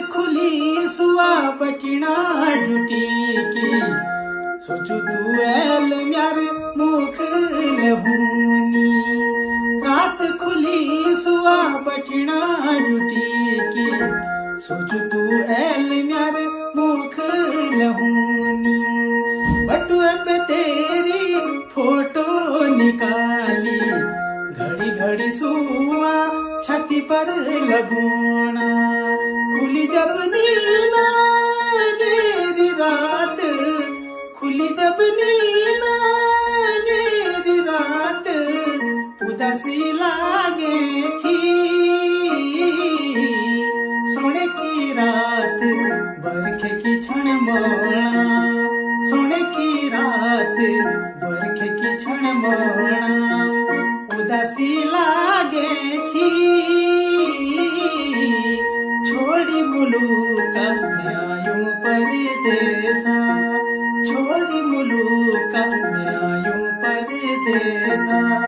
खुली सुआ बटिना ड्यूटी की सोचू तू एल म्यार मुख लहूनी रात खुली सुआ बटिना ड्यूटी की सोचू तू एल म्यार मुख लहूनी बटू पे तेरी फोटो निकाली घड़ी घड़ी सुआ छाती पर लगोना खुली जब नीना मेरी रात खुली जब नीना मेरी रात उदासी लागे छी सोने की रात बरखे की क्षण मोना सोने की रात बरखे की क्षण मोना उदासी लागे छी छोड़ी मुलुक न्यायों परदेसा छोड़ी मुलुक न्यायों परदेसा।